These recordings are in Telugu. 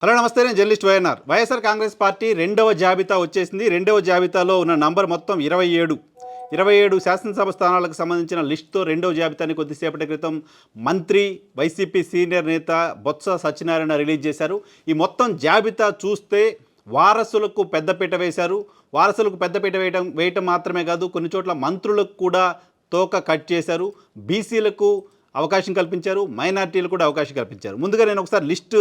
హలో నమస్తే. నేను జర్నలిస్ట్ వైఎస్ఆర్ కాంగ్రెస్ పార్టీ రెండవ జాబితా వచ్చేసింది. రెండవ జాబితాలో ఉన్న నంబర్ మొత్తం 27 శాసనసభ స్థానాలకు సంబంధించిన లిస్టుతో రెండవ జాబితాని కొద్దిసేపటి క్రితం మంత్రి వైసీపీ సీనియర్ నేత బొత్స సత్యనారాయణ రిలీజ్ చేశారు. ఈ మొత్తం జాబితా చూస్తే వారసులకు పెద్దపీట వేశారు. వారసులకు పెద్దపీట వేయటం మాత్రమే కాదు, కొన్ని చోట్ల మంత్రులకు కూడా తోక కట్ చేశారు. బీసీలకు అవకాశం కల్పించారు, మైనార్టీలు కూడా అవకాశం కల్పించారు. ముందుగా నేను ఒకసారి లిస్ట్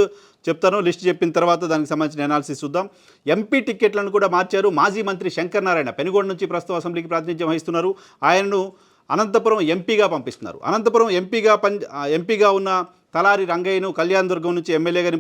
చెప్తాను. లిస్ట్ చెప్పిన తర్వాత దానికి సంబంధించిన అనాలిసిస్ చూద్దాం. ఎంపీ టికెట్లను కూడా మార్చారు. మాజీ మంత్రి శంకర్ నారాయణ పెనుగొండ నుంచి ప్రస్తుతం అసెంబ్లీకి ప్రాతినిధ్యం వహిస్తున్నారు. ఆయనను అనంతపురం ఎంపీగా పంపిస్తున్నారు. అనంతపురం ఎంపీగా ఉన్న తలారి రంగయ్యను కళ్యాణదుర్గం నుంచి ఎమ్మెల్యేగా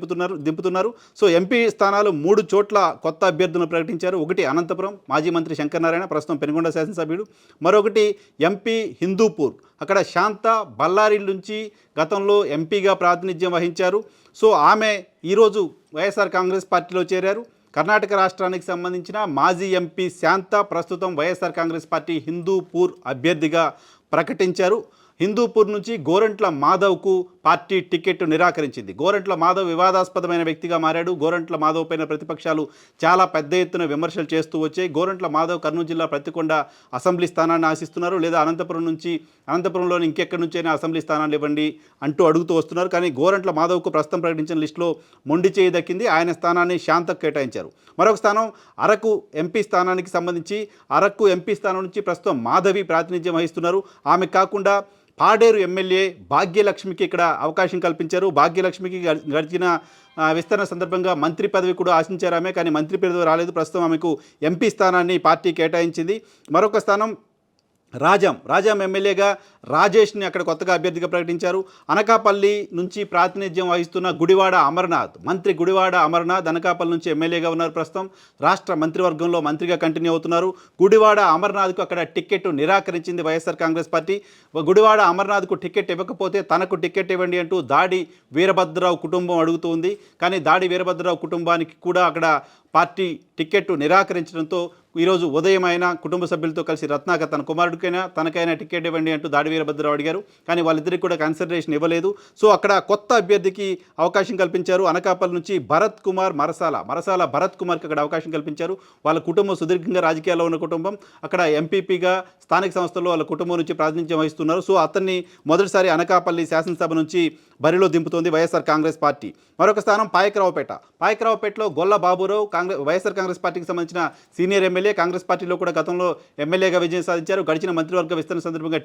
దింపుతున్నారు. సో ఎంపీ స్థానాలు 3 చోట్ల కొత్త అభ్యర్థులను ప్రకటించారు. ఒకటి అనంతపురం, మాజీ మంత్రి శంకర్ నారాయణ ప్రస్తుతం పెనుగొండ శాసనసభ్యుడు. మరొకటి ఎంపీ హిందూపూర్, అక్కడ శాంత బళ్ళారి నుంచి గతంలో ఎంపీగా ప్రాతినిధ్యం వహించారు. సో ఆమె ఈరోజు వైఎస్ఆర్ కాంగ్రెస్ పార్టీలో చేరారు. కర్ణాటక రాష్ట్రానికి సంబంధించిన మాజీ ఎంపీ శాంత ప్రస్తుతం వైఎస్ఆర్ కాంగ్రెస్ పార్టీ హిందూపూర్ అభ్యర్థిగా ప్రకటించారు. హిందూపూర్ నుంచి గోరంట్ల మాధవ్కు పార్టీ టికెట్ నిరాకరించింది. గోరంట్ల మాధవ్ వివాదాస్పదమైన వ్యక్తిగా మారాడు. గోరంట్ల మాధవ్ పైన ప్రతిపక్షాలు చాలా పెద్ద ఎత్తున విమర్శలు చేస్తూ వచ్చాయి. గోరంట్ల మాధవ్ కర్నూలు జిల్లా ప్రతికొండ అసెంబ్లీ స్థానాన్ని ఆశిస్తున్నారు, లేదా అనంతపురంలోని ఇంకెక్కడి నుంచైనా అసెంబ్లీ స్థానాలు ఇవ్వండి అంటూ అడుగుతూ వస్తున్నారు. కానీ గోరంట్ల మాధవ్కు ప్రస్తుతం ప్రకటించిన లిస్టులో మొండి చేయి దక్కింది. ఆయన స్థానాన్ని శాంతకు కేటాయించారు. మరొక స్థానం అరకు ఎంపీ స్థానానికి సంబంధించి అరకు ఎంపీ స్థానం నుంచి ప్రస్తుతం మాధవి ప్రాతినిధ్యం వహిస్తున్నారు. ఆమె కాకుండా పాడేరు ఎమ్మెల్యే భాగ్యలక్ష్మికి ఇక్కడ అవకాశం కల్పించారు. భాగ్యలక్ష్మికి గడిచిన విస్తరణ సందర్భంగా మంత్రి పదవి కూడా ఆశించారు ఆమె, కానీ మంత్రి పదవి రాలేదు. ప్రస్తుతం ఆమెకు ఎంపీ స్థానాన్ని పార్టీ కేటాయించింది. మరొక స్థానం రాజాం ఎమ్మెల్యేగా రాజేష్ని అక్కడ కొత్తగా అభ్యర్థిగా ప్రకటించారు. అనకాపల్లి నుంచి ప్రాతినిధ్యం వహిస్తున్న గుడివాడ అమర్నాథ్, మంత్రి గుడివాడ అమర్నాథ్ అనకాపల్లి నుంచి ఎమ్మెల్యేగా ఉన్నారు. ప్రస్తుతం రాష్ట్ర మంత్రివర్గంలో మంత్రిగా కంటిన్యూ అవుతున్నారు. గుడివాడ అమర్నాథ్కు అక్కడ టికెట్ నిరాకరించింది వైఎస్ఆర్ కాంగ్రెస్ పార్టీ. గుడివాడ అమర్నాథ్కు టికెట్ ఇవ్వకపోతే తనకు టికెట్ ఇవ్వండి అంటూ దాడి వీరభద్రరావు కుటుంబం అడుగుతుంది. కానీ దాడి వీరభద్రరావు కుటుంబానికి కూడా అక్కడ పార్టీ టికెట్ నిరాకరించడంతో ఈరోజు ఉదయం ఆయన కుటుంబ సభ్యులతో కలిసి రత్నాకర్ తన కుమారుడికైనా తనకైనా టికెట్ ఇవ్వండి అంటూ దాడి వీరభద్రరావు అడిగారు. కానీ వాళ్ళిద్దరికీ కూడా కన్సిడరేషన్ ఇవ్వలేదు. సో అక్కడ కొత్త అభ్యర్థికి అవకాశం కల్పించారు. అనకాపల్లి నుంచి భరత్ కుమార్ మరసాల భరత్ కుమార్కి అక్కడ అవకాశం కల్పించారు. వాళ్ళ కుటుంబం సుదీర్ఘంగా రాజకీయాల్లో ఉన్న కుటుంబం. అక్కడ ఎంపీపీగా స్థానిక సంస్థల్లో వాళ్ళ కుటుంబం నుంచి ప్రాతినిధ్యం వహిస్తున్నారు. సో అతన్ని మొదటిసారి అనకాపల్లి శాసనసభ నుంచి బరిలో దింపుతోంది వైఎస్ఆర్ కాంగ్రెస్ పార్టీ. మరొక స్థానం పాయకరావుపేటలో గొల్ల బాబురావు వైఎస్ఆర్ కాంగ్రెస్ పార్టీకి సంబంధించిన సీనియర్ ఎమ్మెల్యే, కాంగ్రెస్ పార్టీలో కూడా గతంలో ఎమ్మెల్యేగా విజయం సాధించారు. గడిచిన మంత్రివర్గ విస్తరణ సందర్భంగా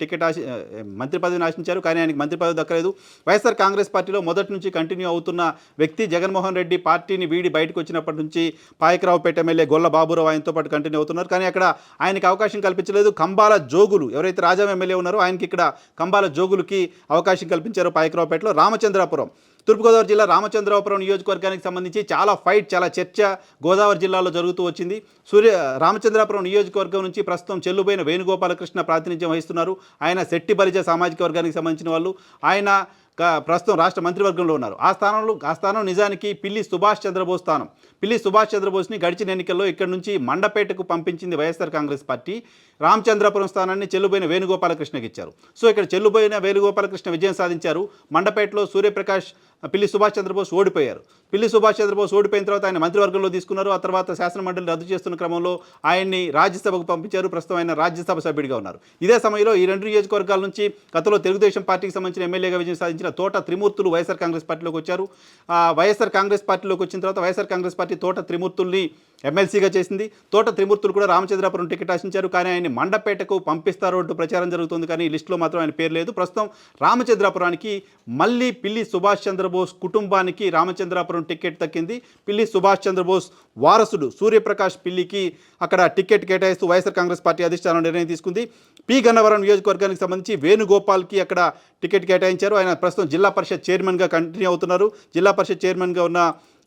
మంత్రి పదవిని ఆశించారు, కానీ ఆయనకి మంత్రి పదవి దక్కలేదు. వైఎస్ఆర్ కాంగ్రెస్ పార్టీలో మొదటి నుంచి కంటిన్యూ అవుతున్న వ్యక్తి జగన్మోహన్ రెడ్డి పార్టీని వీడి బయటకు వచ్చినప్పటి నుంచి పాయకరావుపేట ఎమ్మెల్యే గొల్ల బాబురావు ఆయనతో పాటు కంటిన్యూ అవుతున్నారు. కానీ అక్కడ ఆయనకి అవకాశం కల్పించలేదు. కంబాల జోగులు ఎవరైతే రాజాం ఎమ్మెల్యే ఉన్నారో ఆయనకి ఇక్కడ కంబాల జోగులకి అవకాశం కల్పించారు. పాయకరావుపేటలో రామచంద్రాపురం, తూర్పుగోదావరి జిల్లా రామచంద్రాపురం నియోజకవర్గానికి సంబంధించి చాలా చర్చ గోదావరి జిల్లాలో జరుగుతూ వచ్చింది. రామచంద్రాపురం నియోజకవర్గం నుంచి ప్రస్తుతం చెల్లుబోయిన వేణుగోపాలకృష్ణ ప్రాతినిధ్యం వహిస్తున్నారు. ఆయన శెట్టి బలిజ సామాజిక వర్గానికి సంబంధించిన వాళ్ళు. ఆయన ప్రస్తుతం రాష్ట్ర మంత్రివర్గంలో ఉన్నారు. ఆ స్థానం నిజానికి పిల్లి సుభాష్ చంద్రబోస్ స్థానం. పిల్లి సుభాష్ చంద్రబోస్ని గడిచిన ఎన్నికల్లో ఇక్కడి నుంచి మండపేటకు పంపించింది వైఎస్ఆర్ కాంగ్రెస్ పార్టీ. రామచంద్రాపురం స్థానాన్ని చెల్లుబోయిన వేణుగోపాలకృష్ణకి ఇచ్చారు. సో ఇక్కడ చెల్లుబోయిన వేణుగోపాలకృష్ణ విజయం సాధించారు. మండపేటలో సూర్యప్రకాష్ పిల్లి సుభాష్ చంద్రబోస్ ఓడిపోయారు. పిల్లి సుభాష్ చంద్రబోస్ ఓడిపోయిన తర్వాత ఆయన మంత్రివర్గంలో తీసుకున్నారు. ఆ తర్వాత శాసనమండలి రద్దు చేస్తున్న క్రమంలో ఆయన్ని రాజ్యసభకు పంపించారు. ప్రస్తుతం ఆయన రాజ్యసభ సభ్యుడిగా ఉన్నారు. ఇదే సమయంలో ఈ 2 నియోజకవర్గాల నుంచి గతంలో తెలుగుదేశం పార్టీకి సంబంధించిన ఎమ్మెల్యేగా విజయం సాధించిన తోట త్రిమూర్తులు వైఎస్ఆర్ కాంగ్రెస్ పార్టీలోకి వచ్చారు. వైఎస్ఆర్ కాంగ్రెస్ పార్టీలోకి వచ్చిన తర్వాత వైఎస్ఆర్ కాంగ్రెస్ పార్టీ తోట త్రిమూర్తుల్ని ఎమ్మెల్సీగా చేసింది. తోట త్రిమూర్తులు కూడా రామచంద్రాపురం టికెట్ ఆశించారు, కానీ ఆయన్ని మండపేటకు పంపిస్తారు అంటూ ప్రచారం జరుగుతుంది. కానీ ఈ లిస్టులో మాత్రం ఆయన పేరు లేదు. ప్రస్తుతం రామచంద్రాపురానికి మళ్ళీ పిల్లి సుభాష్ చంద్రబోస్ కుటుంబానికి రామచంద్రాపురం టికెట్ దక్కింది. పిల్లి సుభాష్ చంద్రబోస్ వారసుడు సూర్యప్రకాష్ పిల్లికి అక్కడ టికెట్ కేటాయిస్తూ వైఎస్ఆర్ కాంగ్రెస్ పార్టీ అధిష్టానం నిర్ణయం తీసుకుంది. పి గన్నవరం నియోజకవర్గానికి సంబంధించి వేణుగోపాల్కి అక్కడ టికెట్ కేటాయించారు. ఆయన ప్రస్తుతం జిల్లా పరిషత్ చైర్మన్గా కంటిన్యూ అవుతున్నారు. జిల్లా పరిషత్ చైర్మన్గా ఉన్న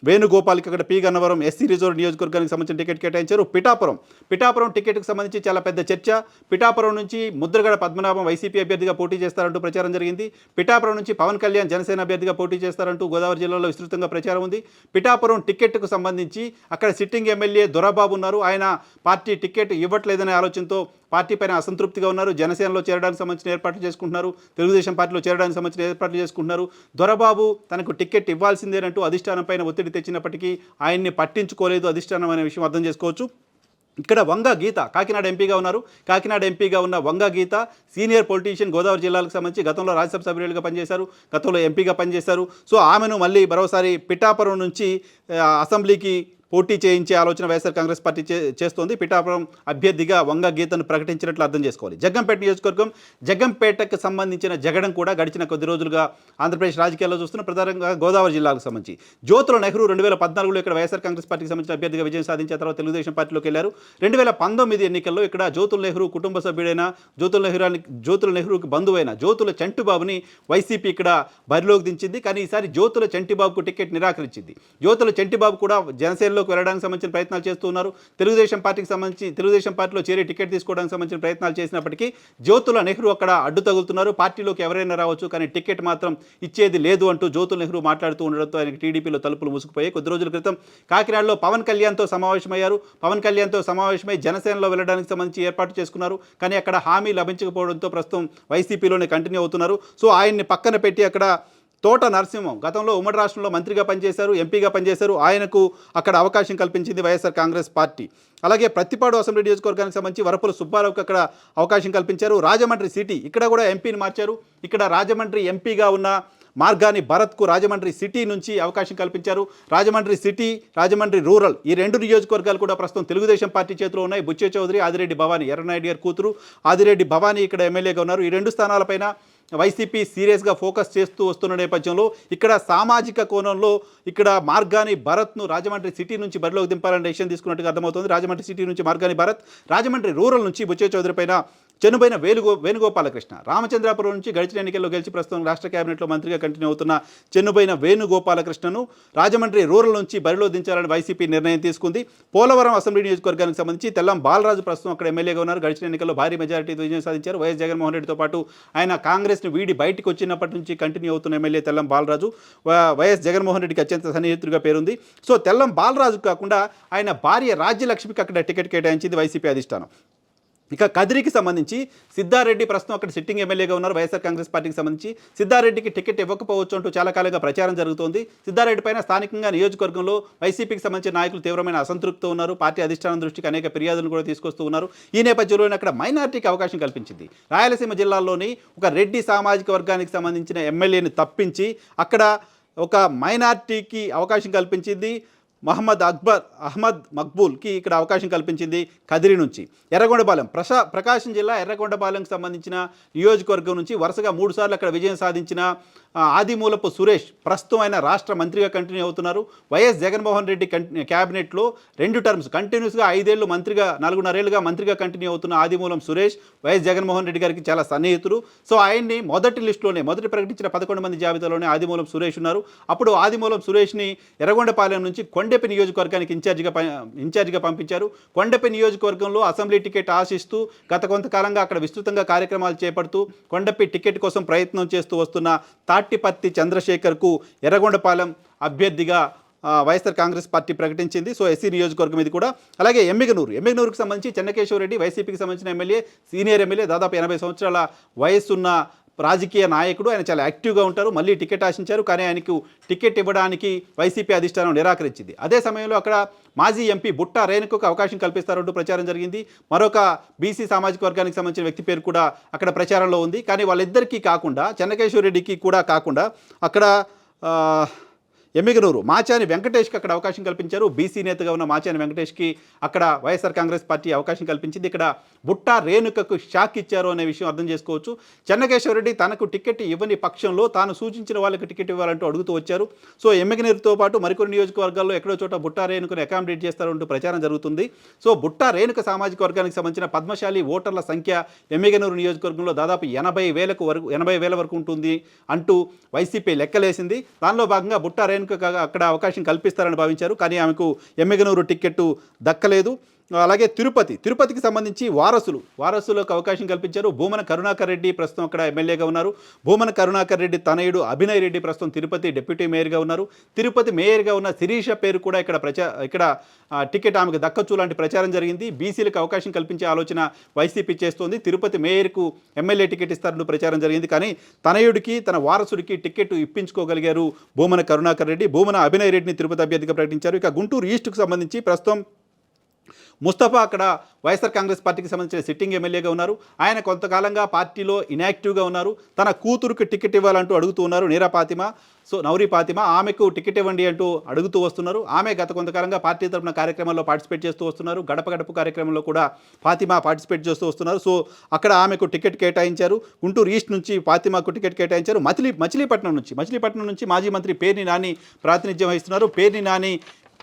వేణుగోపాల్కి అక్కడ పి గన్నవరం ఎస్సీ రిజర్వ్ నియోజకవర్గానికి సంబంధించిన టికెట్ కేటాయించారు. పిఠాపురం టికెట్కి సంబంధించి చాలా పెద్ద చర్చ. పిఠాపురం నుంచి ముద్రగడ పద్మనాభం వైసీపీ అభ్యర్థిగా పోటీ చేస్తారంటూ ప్రచారం జరిగింది. పిఠాపురం నుంచి పవన్ కళ్యాణ్ జనసేన అభ్యర్థిగా పోటీ చేస్తారంటూ గోదావరి జిల్లాలో విస్తృతంగా ప్రచారం ఉంది. పిఠాపురం టికెట్కు సంబంధించి అక్కడ సిట్టింగ్ ఎమ్మెల్యే దొరబాబు ఉన్నారు. ఆయన పార్టీ టికెట్ ఇవ్వట్లేదనే ఆలోచనతో పార్టీ పైన అసంతృప్తిగా ఉన్నారు. జనసేనలో చేరడానికి సంబంధించిన ఏర్పాట్లు చేసుకుంటున్నారు. తెలుగుదేశం పార్టీలో చేరడానికి సంబంధించిన ఏర్పాట్లు చేసుకుంటున్నారు. దొరబాబు తనకు టికెట్ ఇవ్వాల్సిందేనంటూ అధిష్టానం పైన ఒత్తిడి తెచ్చినప్పటికీ ఆయన్ని పట్టించుకోలేదు అధిష్టానం అనే విషయం అర్థం చేసుకోవచ్చు. ఇక్కడ వంగ గీత కాకినాడ ఎంపీగా ఉన్నారు. కాకినాడ ఎంపీగా ఉన్న వంగ గీత సీనియర్ పొలిటీషియన్, గోదావరి జిల్లాలకు సంబంధించి గతంలో రాజ్యసభ సభ్యులుగా పనిచేశారు, గతంలో ఎంపీగా పనిచేశారు. సో ఆమెను మళ్ళీ మరోసారి పిఠాపురం నుంచి అసెంబ్లీకి పోటీ చేయించే ఆలోచన వైఎస్ఆర్ కాంగ్రెస్ పార్టీ చేస్తోంది. పిఠాపురం అభ్యర్థిగా వంగ గీతను ప్రకటించినట్లు అర్థం చేసుకోవాలి. జగ్గంపేట నియోజకవర్గం, జగ్గంపేటకు సంబంధించిన జగడం కూడా గడిచిన కొద్ది రోజులుగా ఆంధ్రప్రదేశ్ రాజకీయాల్లో చూస్తున్న ప్రధానంగా గోదావరి జిల్లాకు సంబంధించి జ్యోతుల నెహ్రూ 2014లో ఇక్కడ వైఎస్ఆర్ కాంగ్రెస్ పార్టీకి సంబంధించిన అభ్యర్థిగా విజయం సాధించిన తర్వాత తెలుగుదేశం పార్టీలోకి వెళ్ళారు. 2019 ఎన్నికల్లో ఇక్కడ జ్యోతుల నెహ్రూ కుటుంబ సభ్యుడైన జ్యోతుల నెహ్రూకి బంధువైన జ్యోతుల చంటిబాబుని వైసీపీ ఇక్కడ బరిలోకి దించింది. కానీ ఈసారి జ్యోతుల చంటిబాబుకు టికెట్ నిరాకరించింది. జ్యోతుల చంటిబాబు కూడా జనసేన వెళ్ళడానికి సంబంధించిన ప్రయత్నాలు చేస్తున్నారు. తెలుగుదేశం పార్టీలో చేరి టికెట్ తీసుకోవడానికి సంబంధించిన ప్రయత్నాలు చేసినప్పటికీ జ్యోతుల నెహ్రూ అక్కడ అడ్డు తగులుతున్నారు. పార్టీలోకి ఎవరైనా రావచ్చు, కానీ టికెట్ మాత్రం ఇచ్చేది లేదు అంటూ జ్యోతుల నెహ్రూ మాట్లాడుతూ ఉండడంతో ఆయనకి టీడీపీలో తలుపులు మూసుకుపోయాయి. కొద్ది రోజుల క్రితం కాకినాడలో పవన్ కళ్యాణ్తో సమావేశమయ్యారు. పవన్ కళ్యాణ్తో సమావేశమై జనసేనలో వెళ్ళడానికి సంబంధించి ఏర్పాటు చేసుకున్నారు. కానీ అక్కడ హామీ లభించకపోవడంతో ప్రస్తుతం వైసీపీలోనే కంటిన్యూ అవుతున్నారు. సో ఆయన్ని పక్కన పెట్టి అక్కడ తోట నరసింహం గతంలో ఉమ్మడి రాష్ట్రంలో మంత్రిగా పనిచేశారు, ఎంపీగా పనిచేశారు. ఆయనకు అక్కడ అవకాశం కల్పించింది వైఎస్ఆర్ కాంగ్రెస్ పార్టీ. అలాగే ప్రతిపాడు అసెంబ్లీ నియోజకవర్గానికి సంబంధించి వరపుల సుబ్బారావుకి అక్కడ అవకాశం కల్పించారు. రాజమండ్రి సిటీ ఇక్కడ కూడా ఎంపీని మార్చారు. ఇక్కడ రాజమండ్రి ఎంపీగా ఉన్న మార్గాని భరత్కు రాజమండ్రి సిటీ నుంచి అవకాశం కల్పించారు. రాజమండ్రి సిటీ, రాజమండ్రి రూరల్ ఈ రెండు నియోజకవర్గాలు కూడా ప్రస్తుతం తెలుగుదేశం పార్టీ చేతిలో ఉన్నాయి. బుచ్చే చౌదరి, ఆదిరెడ్డి భవానీ, ఎర్రనాయుడు గారి కూతురు ఆదిరెడ్డి భవానీ ఇక్కడ ఎమ్మెల్యేగా ఉన్నారు. ఈ రెండు స్థానాలపైన వైసీపీ సీరియస్గా ఫోకస్ చేస్తూ వస్తున్న నేపథ్యంలో ఇక్కడ సామాజిక కోణంలో ఇక్కడ మార్గాని భరత్ను రాజమండ్రి సిటీ నుంచి బరిలోకి దింపాలని డెసిషన్ తీసుకున్నట్టుగా అర్థమవుతుంది. రాజమండ్రి సిటీ నుంచి మార్గాని భరత్, రాజమండ్రి రూరల్ నుంచి బుచ్చే చౌదరి పైన చెన్నుబైన వేణుగోపాలకృష్ణ, రామచంద్రాపురం నుంచి గడిచిన ఎన్నికల్లో గెలిచి ప్రస్తుతం రాష్ట్ర కేబినెట్లో మంత్రిగా కంటిన్యూ అవుతున్న చెన్నుబైన వేణుగోపాలకృష్ణను రాజమండ్రి రూరల్ నుంచి బరిలో దించాలని వైసీపీ నిర్ణయం తీసుకుంది. పోలవరం అసెంబ్లీ నియోజకవర్గానికి సంబంధించి తెల్లం బాలరాజు ప్రస్తుతం అక్కడ ఎమ్మెల్యేగా ఉన్నారు. గడిచిన ఎన్నికల్లో భారీ మెజారిటీతో విజయం సాధించారు. వైఎస్ జగన్మోహన్ రెడ్డితో పాటు ఆయన కాంగ్రెస్ను వీడి బయటికి వచ్చినప్పటి నుంచి కంటిన్యూ అవుతున్న ఎమ్మెల్యే తెల్లం బాలరాజు వైఎస్ జగన్మోహన్ రెడ్డికి అత్యంత సన్నిహితుడిగా పేరుంది. సో తెల్లం బాలరాజు కాకుండా ఆయన భార్య రాజ్యలక్ష్మికి అక్కడ టికెట్ కేటాయించింది వైసీపీ అధిష్టానం. ఇక కదిరికి సంబంధించి సిద్ధారెడ్డి ప్రస్తుతం అక్కడ సిట్టింగ్ ఎమ్మెల్యేగా ఉన్నారు. వైఎస్ఆర్ కాంగ్రెస్ పార్టీకి సంబంధించి సిద్ధారెడ్డికి టికెట్ ఇవ్వకపోవచ్చు అంటూ చాలా కాలంగా ప్రచారం జరుగుతోంది. సిద్ధారెడ్డి పైన స్థానికంగా నియోజకవర్గంలో వైసీపీకి సంబంధించిన నాయకులు తీవ్రమైన అసంతృప్తితో ఉన్నారు. పార్టీ అధిష్టానం దృష్టికి అనేక ఫిర్యాదులను కూడా తీసుకొస్తూ ఉన్నారు. ఈ నేపథ్యంలో అక్కడ మైనార్టీకి అవకాశం కల్పించింది. రాయలసీమ జిల్లాల్లోని ఒక రెడ్డి సామాజిక వర్గానికి సంబంధించిన ఎమ్మెల్యేని తప్పించి అక్కడ ఒక మైనార్టీకి అవకాశం కల్పించింది. అహ్మద్ మక్బూల్కి ఇక్కడ అవకాశం కల్పించింది కదిరి నుంచి. ఎర్రగొండపాలెం ప్రకాశం జిల్లా ఎర్రగొండపాలెంకి సంబంధించిన నియోజకవర్గం నుంచి వరుసగా 3 సార్లు అక్కడ విజయం సాధించిన ఆదిమూలపు సురేష్ ప్రస్తుతం ఆయన రాష్ట్ర మంత్రిగా కంటిన్యూ అవుతున్నారు. వైఎస్ జగన్మోహన్ రెడ్డి క్యాబినెట్లో 2 టర్మ్స్ కంటిన్యూస్గా 5 ఏళ్ళు మంత్రిగా 4.5 ఏళ్ళుగా మంత్రిగా కంటిన్యూ అవుతున్న ఆదిమూలం సురేష్ వైఎస్ జగన్మోహన్ రెడ్డి గారికి చాలా సన్నిహితులు. సో ఆయన్ని మొదటి ప్రకటించిన 11 మంది జాబితాలోనే ఆదిమూలం సురేష్ ఉన్నారు. అప్పుడు ఆదిమూలం సురేష్ని ఎర్రగొండపాలెం నుంచి కొండెపి నియోజకవర్గానికి ఇన్ఛార్జిగా పంపించారు. కొండెపి నియోజకవర్గంలో అసెంబ్లీ టికెట్ ఆశిస్తూ గత కొంతకాలంగా అక్కడ విస్తృతంగా కార్యక్రమాలు చేపడుతూ కొండెపి టికెట్ కోసం ప్రయత్నం చేస్తూ వస్తున్న తాటిపత్తి చంద్రశేఖర్కు ఎర్రగొండపాలెం అభ్యర్థిగా వైఎస్ఆర్ కాంగ్రెస్ పార్టీ ప్రకటించింది. సో ఎస్సీ నియోజకవర్గం ఇది కూడా. అలాగే ఎమ్మిగనూరుకు సంబంధించి చెన్నకేశ్వరరెడ్డి వైసీపీకి సంబంధించిన ఎమ్మెల్యే, సీనియర్ ఎమ్మెల్యే, దాదాపు 80 సంవత్సరాల వయస్సున్న రాజకీయ నాయకుడు. ఆయన చాలా యాక్టివ్గా ఉంటారు. మళ్ళీ టికెట్ ఆశించారు, కానీ ఆయనకు టికెట్ ఇవ్వడానికి వైసీపీ అధిష్టానం నిరాకరించింది. అదే సమయంలో అక్కడ మాజీ ఎంపీ బుట్టా రేణుకకు అవకాశం కల్పిస్తారంటూ ప్రచారం జరిగింది. మరొక బీసీ సామాజిక వర్గానికి సంబంధించిన వ్యక్తి పేరు కూడా అక్కడ ప్రచారంలో ఉంది. కానీ వాళ్ళిద్దరికీ కాకుండా, చెన్నకేశ్వరరెడ్డికి కూడా కాకుండా అక్కడ ఎమ్మిగనూరు మాచాని వెంకటేష్కి అక్కడ అవకాశం కల్పించారు. బీసీ నేతగా ఉన్న మాచాని వెంకటేష్కి అక్కడ వైఎస్ఆర్ కాంగ్రెస్ పార్టీ అవకాశం కల్పించింది. ఇక్కడ బుట్టా రేణుకకు షాక్ ఇచ్చారు అనే విషయం అర్థం చేసుకోవచ్చు. చెన్నకేశ్వరరెడ్డి తనకు టికెట్ ఇవ్వని పక్షంలో తాను సూచించిన వాళ్ళకి టికెట్ ఇవ్వాలంటూ అడుగుతూ వచ్చారు. సో ఎమ్మిగనూరుతో పాటు మరికొన్ని నియోజకవర్గాల్లో ఎక్కడో చోట బుట్టా రేణుకను అకామిడేట్ చేస్తారంటూ ప్రచారం జరుగుతుంది. సో బుట్టా రేణుక సామాజిక వర్గానికి సంబంధించిన పద్మశాలి ఓటర్ల సంఖ్య ఎమ్మిగనూరు నియోజకవర్గంలో దాదాపు 80,000 వరకు ఉంటుంది అంటూ వైసీపీ లెక్కలేసింది. దానిలో భాగంగా బుట్టా రేణుక అక్కడ అవకాశం కల్పిస్తారని భావించారు. కానీ ఆమెకు ఎమ్మిగనూరు టికెట్ దక్కలేదు. అలాగే తిరుపతికి సంబంధించి వారసులకు అవకాశం కల్పించారు. భూమన కరుణాకర్ రెడ్డి ప్రస్తుతం అక్కడ ఎమ్మెల్యేగా ఉన్నారు. భూమన కరుణాకర్ రెడ్డి తనయుడు అభినయ్ రెడ్డి ప్రస్తుతం తిరుపతి డిప్యూటీ మేయర్గా ఉన్నారు. తిరుపతి మేయర్గా ఉన్న శిరీష పేరు కూడా ఇక్కడ టికెట్ ఆమెకు దక్కచ్చు లాంటి ప్రచారం జరిగింది. బీసీలకు అవకాశం కల్పించే ఆలోచన వైసీపీ చేస్తోంది. తిరుపతి మేయర్కు ఎమ్మెల్యే టికెట్ ఇస్తారని ప్రచారం జరిగింది. కానీ తనయుడికి తన వారసుడికి టికెట్ ఇప్పించుకోగలిగారు భూమన కరుణాకర్ రెడ్డి. భూమన అభినయ్ రెడ్డిని తిరుపతి అభ్యర్థిగా ప్రకటించారు. ఇక గుంటూరు ఈస్ట్కు సంబంధించి ప్రస్తుతం ముస్తఫా అక్కడ వైఎస్ఆర్ కాంగ్రెస్ పార్టీకి సంబంధించిన సిట్టింగ్ ఎమ్మెల్యేగా ఉన్నారు. ఆయన కొంతకాలంగా పార్టీలో ఇన్యాక్టివ్గా ఉన్నారు. తన కూతురుకి టికెట్ ఇవ్వాలంటూ అడుగుతూ ఉన్నారు. నౌరీ ఫాతిమా ఆమెకు టికెట్ ఇవ్వండి అంటూ అడుగుతూ వస్తున్నారు. ఆమె గత కొంతకాలంగా పార్టీ తరఫున కార్యక్రమాల్లో పార్టిసిపేట్ చేస్తూ వస్తున్నారు. గడప గడప కార్యక్రమంలో కూడా ఫాతిమా పార్టిసిపేట్ చేస్తూ వస్తున్నారు. సో అక్కడ ఆమెకు టికెట్ కేటాయించారు. గుంటూరు ఈస్ట్ నుంచి ఫాతిమాకు టికెట్ కేటాయించారు. మచిలీపట్నం నుంచి మాజీ మంత్రి పేర్ని నాని ప్రాతినిధ్యం వహిస్తున్నారు. పేర్ని నాని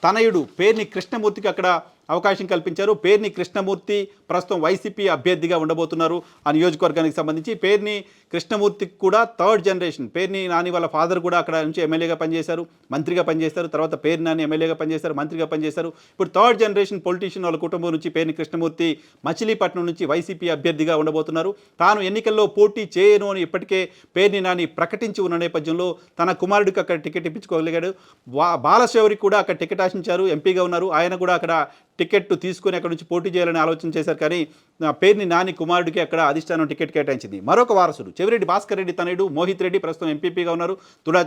తనయుడు పేర్ని కృష్ణమూర్తికి అక్కడ అవకాశం కల్పించారు. పేర్ని కృష్ణమూర్తి ప్రస్తుతం వైసీపీ అభ్యర్థిగా ఉండబోతున్నారు. ఆ నియోజకవర్గానికి సంబంధించి పేర్ని కృష్ణమూర్తికి కూడా థర్డ్ జనరేషన్. పేర్ని నాని వాళ్ళ ఫాదర్ కూడా అక్కడ నుంచి ఎమ్మెల్యేగా పనిచేశారు, మంత్రిగా పనిచేశారు. తర్వాత పేర్ని నాని ఎమ్మెల్యేగా పనిచేశారు, మంత్రిగా పనిచేశారు. ఇప్పుడు థర్డ్ జనరేషన్ పొలిటీషియన్ వాళ్ళ కుటుంబం నుంచి పేర్ని కృష్ణమూర్తి మచిలీపట్నం నుంచి వైసీపీ అభ్యర్థిగా ఉండబోతున్నారు. తాను ఎన్నికల్లో పోటీ చేయను అని ఇప్పటికే పేర్ని నాని ప్రకటించి ఉన్న నేపథ్యంలో తన కుమారుడికి అక్కడ టికెట్ ఇప్పించుకోగలిగాడు. బాలశౌరికి కూడా అక్కడ టికెట్ ఆశించారు, ఎంపీగా ఉన్నారు. ఆయన కూడా అక్కడ టికెట్ తీసుకొని అక్కడ నుంచి పోటీ చేయాలని ఆలోచన చేశారు. కానీ పేర్ని నాని కుమారుడికి అక్కడ అధిష్టానం టికెట్ కేటాయించింది. మరొక వారసుడు చెవిరెడ్డి భాస్కర్ రెడ్డి తనయుడు మోహిత్ రెడ్డి ప్రస్తుతం ఎంపీపీగా ఉన్నారు, తుడా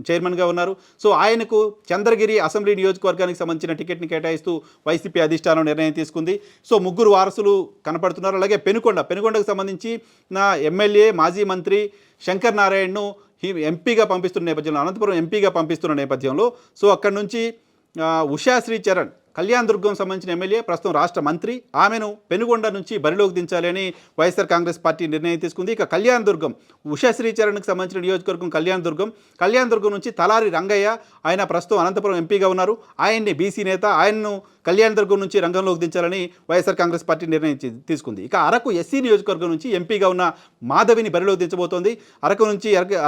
చైర్మన్గా ఉన్నారు. సో ఆయనకు చంద్రగిరి అసెంబ్లీ నియోజకవర్గానికి సంబంధించిన టికెట్ని కేటాయిస్తూ వైసీపీ అధిష్టానం నిర్ణయం తీసుకుంది. సో ముగ్గురు వారసులు కనపడుతున్నారు. అలాగే పెనుకొండకు సంబంధించి నా ఎమ్మెల్యే మాజీ మంత్రి శంకర్ నారాయణను ఎంపీగా పంపిస్తున్న నేపథ్యంలో, అనంతపురం ఎంపీగా పంపిస్తున్న నేపథ్యంలో సో అక్కడి నుంచి ఉషాశ్రీ చరణ్ కళ్యాణ్ దుర్గం సంబంధించిన ఎమ్మెల్యే ప్రస్తుతం రాష్ట్ర మంత్రి, ఆమెను పెనుగొండ నుంచి బరిలోకి దించాలి అని వైఎస్ఆర్ కాంగ్రెస్ పార్టీ నిర్ణయం తీసుకుంది. ఇక కళ్యాణ్ దుర్గం ఉషాశ్రీ చరణ్కి సంబంధించిన నియోజకవర్గం కళ్యాణ్ దుర్గం నుంచి తలారి రంగయ్య, ఆయన ప్రస్తుతం అనంతపురం ఎంపీగా ఉన్నారు. ఆయన్ని బీసీ నేత, ఆయన్ను కళ్యాణ్ దుర్గం నుంచి రంగంలోకి దించాలని వైఎస్ఆర్ కాంగ్రెస్ పార్టీ నిర్ణయం తీసుకుంది. ఇక అరకు ఎస్సీ నియోజకవర్గం నుంచి ఎంపీగా ఉన్న మాధవిని బరిలోకి దించబోతోంది.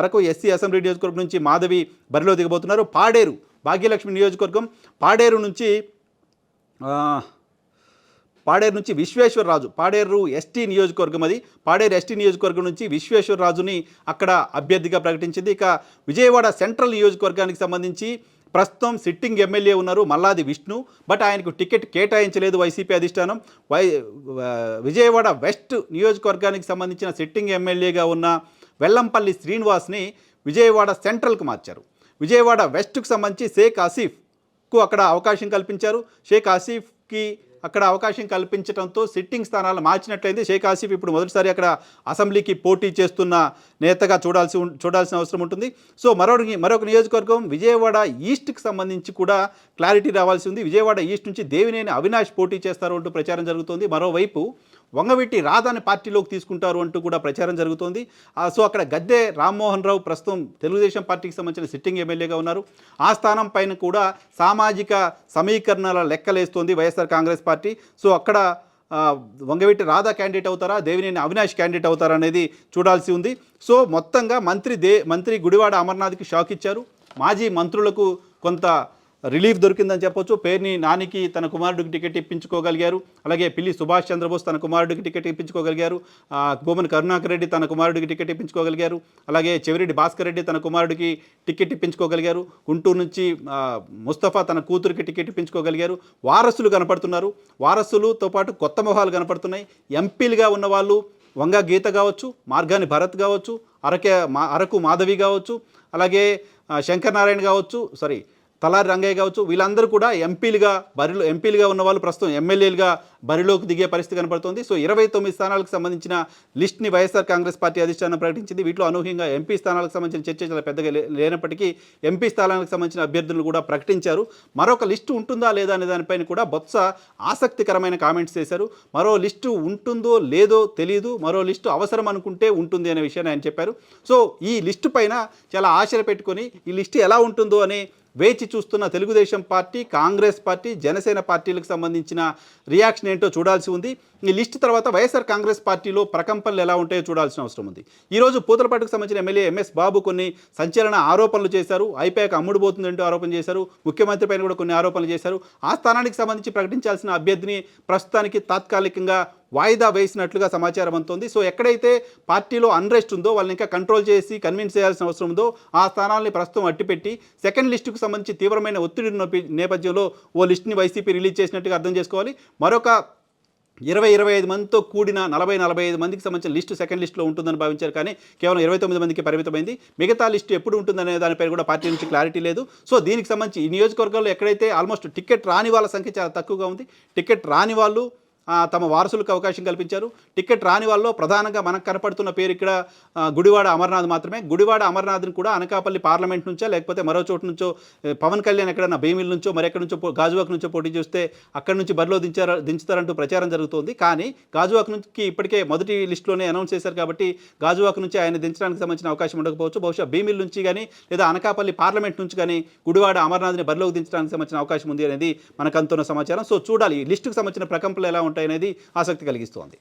అరకు ఎస్సీ అసెంబ్లీ నియోజకవర్గం నుంచి మాధవి బరిలో దిగబోతున్నారు. పాడేరు భాగ్యలక్ష్మి నియోజకవర్గం, పాడేరు నుంచి విశ్వేశ్వరరాజు, పాడేరు ఎస్టీ నియోజకవర్గం అది. పాడేరు ఎస్టీ నియోజకవర్గం నుంచి విశ్వేశ్వరరాజుని అక్కడ అభ్యర్థిగా ప్రకటించింది. ఇక విజయవాడ సెంట్రల్ నియోజకవర్గానికి సంబంధించి ప్రస్తుతం సిట్టింగ్ ఎమ్మెల్యే ఉన్నారు మల్లాది విష్ణు, బట్ ఆయనకు టికెట్ కేటాయించలేదు వైసీపీ అధిష్టానం. విజయవాడ వెస్ట్ నియోజకవర్గానికి సంబంధించిన సిట్టింగ్ ఎమ్మెల్యేగా ఉన్న వెల్లంపల్లి శ్రీనివాస్ని విజయవాడ సెంట్రల్కు మార్చారు. విజయవాడ వెస్ట్కు సంబంధించి షేక్ ఆసిఫ్కు అక్కడ అవకాశం కల్పించారు. షేక్ ఆసిఫ్కి అక్కడ అవకాశం కల్పించడంతో సిట్టింగ్ స్థానాలు మార్చినట్లయింది. షేక్ ఆసిఫ్ ఇప్పుడు మొదటిసారి అక్కడ అసెంబ్లీకి పోటీ చేస్తున్న నేతగా చూడాల్సిన అవసరం ఉంటుంది. సో మరొక నియోజకవర్గం విజయవాడ ఈస్ట్కి సంబంధించి కూడా క్లారిటీ రావాల్సి ఉంది. విజయవాడ ఈస్ట్ నుంచి దేవినేని అవినాష్ పోటీ చేస్తారు అంటూ ప్రచారం జరుగుతోంది. మరోవైపు వంగవీటి రాధాని పార్టీలోకి తీసుకుంటారు అంటూ కూడా ప్రచారం జరుగుతోంది. సో అక్కడ గద్దె రామ్మోహన్ రావు ప్రస్తుతం తెలుగుదేశం పార్టీకి సంబంధించిన సిట్టింగ్ ఎమ్మెల్యేగా ఉన్నారు. ఆ స్థానం పైన కూడా సామాజిక సమీకరణల లెక్కలేస్తోంది వైఎస్ఆర్ కాంగ్రెస్ పార్టీ. సో అక్కడ వంగవీటి రాధా క్యాండిడేట్ అవుతారా, దేవినేని అవినాష్ క్యాండిడేట్ అవుతారా అనేది చూడాల్సి ఉంది. సో మొత్తంగా మంత్రి గుడివాడ అమర్నాథ్కి షాక్ ఇచ్చారు. మాజీ మంత్రులకు కొంత రిలీఫ్ దొరికిందని చెప్పొచ్చు. పేర్ని నానికి తన కుమారుడికి టికెట్ ఇప్పించుకోగలిగారు. అలాగే పిల్లి సుభాష్ చంద్రబోస్ తన కుమారుడికి టికెట్ ఇప్పించుకోగలిగారు. భూమన కరుణాకర్ రెడ్డి తన కుమారుడికి టికెట్ ఇప్పించుకోగలిగారు. అలాగే చెవిరెడ్డి భాస్కర్ రెడ్డి తన కుమారుడికి టికెట్ ఇప్పించుకోగలిగారు. గుంటూరు నుంచి ముస్తఫా తన కూతురికి టికెట్ ఇప్పించుకోగలిగారు. వారసులు కనపడుతున్నారు. వారసులతో పాటు కొత్త మొహాలు కనపడుతున్నాయి. ఎంపీలుగా ఉన్నవాళ్ళు వంగ గీత కావచ్చు, మార్గాని భరత్ కావచ్చు, అరకు మాధవి కావచ్చు, అలాగే శంకర్ నారాయణ కావచ్చు, తలారి రంగయ్య కావచ్చు, వీళ్ళందరూ కూడా ఎంపీలుగా ఉన్న వాళ్ళు ప్రస్తుతం ఎమ్మెల్యేలుగా బరిలోకి దిగే పరిస్థితి కనపడుతోంది. సో 29 స్థానాలకు సంబంధించిన లిస్ట్ని వైఎస్ఆర్ కాంగ్రెస్ పార్టీ అధిష్టానం ప్రకటించింది. వీటిలో అనూహ్యంగా ఎంపీ స్థానాలకు సంబంధించిన చర్చ చాలా పెద్దగా లేనప్పటికీ ఎంపీ స్థానాలకు సంబంధించిన అభ్యర్థులను కూడా ప్రకటించారు. మరొక లిస్టు ఉంటుందా లేదా అనే దానిపైన కూడా బొత్స ఆసక్తికరమైన కామెంట్స్ చేశారు. మరో లిస్టు ఉంటుందో లేదో తెలియదు, మరో లిస్టు అవసరం అనుకుంటే ఉంటుంది అనే విషయాన్ని ఆయన చెప్పారు. సో ఈ లిస్టు పైన చాలా ఆశలు పెట్టుకొని ఈ లిస్టు ఎలా ఉంటుందో అని వేచి చూస్తున్న తెలుగుదేశం పార్టీ, కాంగ్రెస్ పార్టీ, జనసేన పార్టీలకు సంబంధించిన రియాక్షన్ ఏంటో చూడాల్సి ఉంది. ఈ లిస్ట్ తర్వాత వైఎస్ఆర్ కాంగ్రెస్ పార్టీలో ప్రకంపనలు ఎలా ఉంటాయో చూడాల్సిన అవసరం ఉంది. ఈరోజు పూతలపట్టుకు సంబంధించిన ఎమ్మెల్యే ఎంఎస్ బాబు కొన్ని సంచలన ఆరోపణలు చేశారు. ఐపాక్ అమ్ముడుపోతుందంటూ ఆరోపణ చేశారు. ముఖ్యమంత్రి పైన కూడా కొన్ని ఆరోపణలు చేశారు. ఆ స్థానానికి సంబంధించి ప్రకటించాల్సిన అభ్యర్థిని ప్రస్తుతానికి తాత్కాలికంగా వాయిదా వేసినట్లుగా సమాచారం అందుతోంది. సో ఎక్కడైతే పార్టీలో అన్రెస్ట్ ఉందో వాళ్ళని ఇంకా కంట్రోల్ చేసి కన్విన్స్ చేయాల్సిన అవసరం ఉందో ఆ స్థానాల్ని ప్రస్తుతం అట్టిపెట్టి సెకండ్ లిస్టుకు సంబంధించి తీవ్రమైన ఒత్తిడి నేపథ్యంలో ఓ లిస్ట్ని వైసీపీ రిలీజ్ చేసినట్టుగా అర్థం చేసుకోవాలి. మరొక 20-25 మందితో కూడిన 40-45 మందికి సంబంధించిన లిస్టు సెకండ్ లిస్టులో ఉంటుందని భావించారు. కానీ కేవలం 29 మందికి పరిమితమైంది. మిగతా లిస్టు ఎప్పుడు ఉంటుందనే దానిపై కూడా పార్టీ నుంచి క్లారిటీ లేదు. సో దీనికి సంబంధించి ఈ నియోజకవర్గాల్లో ఎక్కడైతే ఆల్మోస్ట్ టికెట్ రాని వాళ్ళ సంఖ్య చాలా తక్కువగా ఉంది. టికెట్ రాని వాళ్ళు తమ వారసులకు అవకాశం కల్పించారు. టికెట్ రాని వాళ్ళలో ప్రధానంగా మనకు కనపడుతున్న పేరు ఇక్కడ గుడివాడ అమర్నాథ్ మాత్రమే. గుడివాడ అమర్నాథ్ని కూడా అనకాపల్లి పార్లమెంట్ నుంచో లేకపోతే మరో చోటు నుంచో పవన్ కళ్యాణ్ ఎక్కడన్నా భీమిల్ నుంచో మరెక్కడి నుంచో గాజువాక నుంచో పోటీ చేస్తే అక్కడి నుంచి బరిలో దించుతారంటూ ప్రచారం జరుగుతోంది. కానీ గాజువాక నుంచి ఇప్పటికే మొదటి లిస్టులోనే అనౌన్స్ చేశారు కాబట్టి గాజువాక నుంచి ఆయన దించడానికి సంబంధించిన అవకాశం ఉండకపోవచ్చు. బహుశా భీమిల్ నుంచి కానీ లేదా అనకాపల్లి పార్లమెంట్ నుంచి కానీ గుడివాడ అమర్నాథ్ని బరిలోకి దించడానికి సంబంధించిన అవకాశం ఉంది అనేది మనకు అందుతున్న సమాచారం. సో చూడాలి లిస్టుకు సంబంధించిన ప్రకంపనలు ఎలా ఉంటాయనేది ఆసక్తి కలిగిస్తోంది.